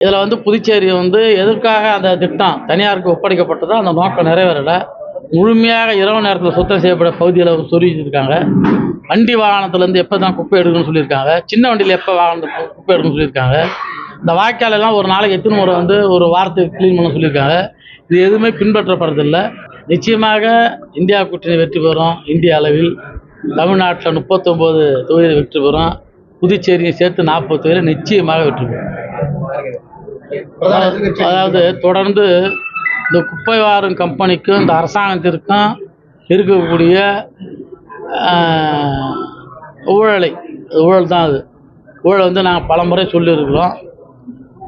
இதில் புதுச்சேரி எதற்காக அந்த திட்டம் தனியாருக்கு ஒப்படைக்கப்பட்டதோ அந்த நோக்கம் நிறைவேறலை. முழுமையாக இரவு நேரத்தில் சுத்தம் செய்யப்பட்ட பகுதியில் சொல்லியிருக்காங்க. வண்டி வாகனத்துலேருந்து எப்போ தான் குப்பை எடுக்கணும்னு சொல்லியிருக்காங்க. சின்ன வண்டியில் எப்போ குப்பை எடுக்கணும்னு சொல்லியிருக்காங்க. இந்த வாய்க்காலெல்லாம் ஒரு நாளைக்கு எத்தனை முறை ஒரு வாரத்துக்கு க்ளீன் பண்ண சொல்லியிருக்காங்க. இது எதுவுமே பின்பற்றப்படுறதில்லை. நிச்சயமாக இந்தியா கூட்டணி வெற்றி பெறும். இந்திய அளவில் தமிழ்நாட்டில் 39 தொகுதியில் வெற்றி பெறும். புதுச்சேரியை சேர்த்து 40 தொகுதியில் நிச்சயமாக வெற்றி பெறும். அதாவது தொடர்ந்து இந்த குப்பை வாரும் கம்பெனிக்கும் இந்த அரசாங்கத்திற்கும் இருக்கக்கூடிய ஊழல் தான். அது ஊழல் நாங்கள் பல முறை சொல்லியிருக்கிறோம்.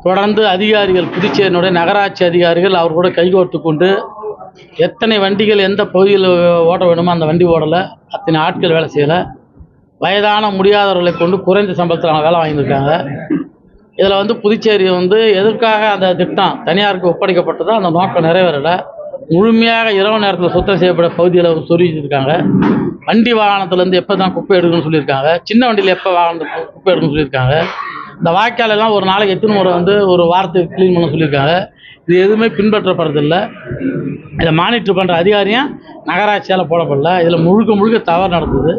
தொடர்ந்து அதிகாரிகள், புதுச்சேரியினுடைய நகராட்சி அதிகாரிகள் அவர் கூட கைகோர்த்து கொண்டு எத்தனை வண்டிகள் எந்த பகுதியில் ஓட்ட வேணுமோ அந்த வண்டி ஓடலை. அத்தனை ஆட்கள் வேலை செய்யலை. வயதான முடியாதவர்களை கொண்டு குறைந்த சம்பளத்தில் அவங்க வேலை வாங்கியிருக்காங்க. இதில் புதுச்சேரி எதற்காக அந்த திட்டம் தனியாருக்கு ஒப்படைக்கப்பட்டதோ அந்த நோக்கம் நிறைவேறலை. முழுமையாக இரவு நேரத்தில் சுத்தம் செய்யப்பட்ட பகுதியில் சொல்லியிருக்காங்க. வண்டி வாகனத்துலேருந்து எப்போ தான் குப்பை எடுக்கணும்னு சொல்லியிருக்காங்க. சின்ன வண்டியில் எப்போ குப்பை எடுக்கணும்னு சொல்லியிருக்காங்க. இந்த வாய்க்காலெல்லாம் ஒரு நாளைக்கு எத்தனை முறை ஒரு வாரத்துக்கு க்ளீன் பண்ண சொல்லியிருக்காங்க. இது எதுவுமே பின்பற்றப்படுறதில்லை. இதை மானிட்டர் பண்ணுற அதிகாரியும் நகராட்சியால் போடப்படல. இதில் முழுக்க தவறு நடக்குது.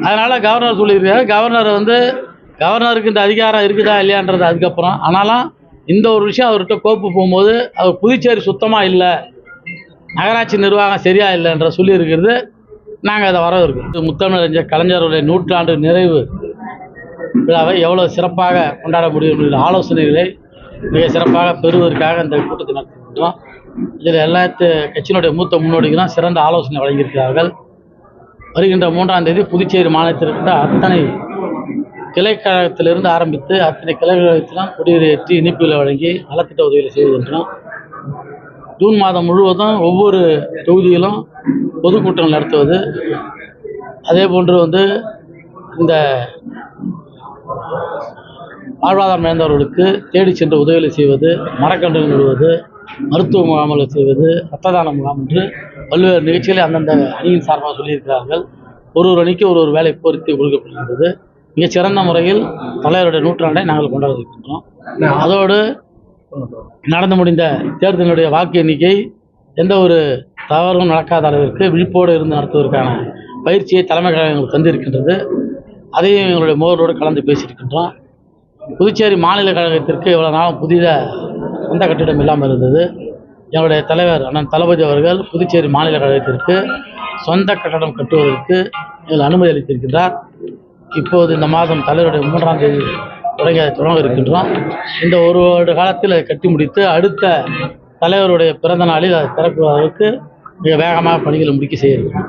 அதனால் கவர்னர் சொல்லியிருக்காரு. கவர்னருக்கு இந்த அதிகாரம் இருக்குதா இல்லையான்றது அதுக்கப்புறம். ஆனாலும் இந்த ஒரு விஷயம் அவர்கிட்ட கோப்பு போகும்போது அவர் புதுச்சேரி சுத்தமாக இல்லை, நகராட்சி நிர்வாகம் சரியா இல்லைன்ற சொல்லியிருக்கிறது. நாங்கள் அதை வரவேற்கிறோம். முத்தமிழறிஞர் கலைஞருடைய 100ஆண்டு நிறைவு விழாவை எவ்வளோ சிறப்பாக கொண்டாட முடியும் என்ற ஆலோசனைகளை மிக சிறப்பாக பெறுவதற்காக இந்த கூட்டத்தை நடத்திருக்கின்றோம். இதில் எல்லா கட்சியினுடைய மூத்த முன்னோடிகளும் சிறந்த ஆலோசனை வழங்கியிருக்கிறார்கள். வருகின்ற 3ஆம் தேதி புதுச்சேரி மாநிலத்திற்கு அத்தனை கிளைக்கழகத்திலிருந்து ஆரம்பித்து அத்தனை கிளைக்கழகத்திலும் குடியேற்றி இனிப்புகளை வழங்கி நலத்திட்ட உதவிகளை செய்கின்றோம். ஜூன் மாதம் முழுவதும் ஒவ்வொரு தொகுதியிலும் பொதுக்கூட்டங்கள் நடத்துவது, அதே போன்று இந்த வாழ்வாதாரம் இழந்தவர்களுக்கு தேடி சென்று உதவிகளை செய்வது, மரக்கன்றுகள் நடுவது, மருத்துவ முகாம்களை செய்வது, ரத்த தான முகாம் என்று பல்வேறு நிகழ்ச்சிகளை அந்தந்த அணியின் சார்பாக சொல்லியிருக்கிறார்கள். ஒரு அணிக்கு ஒரு வேலை பொருத்தி கொடுக்கப்படுகின்றது. மிகச்சிறந்த முறையில் தலைவருடைய 100ஆண்டை நாங்கள் கொண்டாட இருக்கின்றோம். அதோடு நடந்து முடிந்த தேர்தலுடைய வாக்கு எண்ணிக்கை எந்த ஒரு தவறும் நடக்காத அளவிற்கு விழிப்போடு இருந்து நடத்துவதற்கான பயிற்சியை தலைமை கழகங்கள் தந்திருக்கின்றது. அதையும் எங்களுடைய மோதலோடு கலந்து பேசியிருக்கின்றோம். புதுச்சேரி மாநில கழகத்திற்கு இவ்வளோ நாளும் புதிய சொந்த கட்டிடம் இல்லாமல் இருந்தது. எங்களுடைய தலைவர் அண்ணன் தளபதி அவர்கள் புதுச்சேரி மாநில கழகத்திற்கு சொந்த கட்டடம் கட்டுவதற்கு எங்கள் அனுமதி அளித்திருக்கின்றார். இப்போது இந்த மாதம் தலைவருடைய 3ஆம் தேதி தொடங்க இருக்கின்றோம். இந்த ஒரு வருட காலத்தில் அதை கட்டி முடித்து அடுத்த தலைவருடைய பிறந்த நாளில் அதை திறக்குவதற்கு மிக வேகமாக பணிகளை முடிக்க செய்ய இருக்கிறோம்.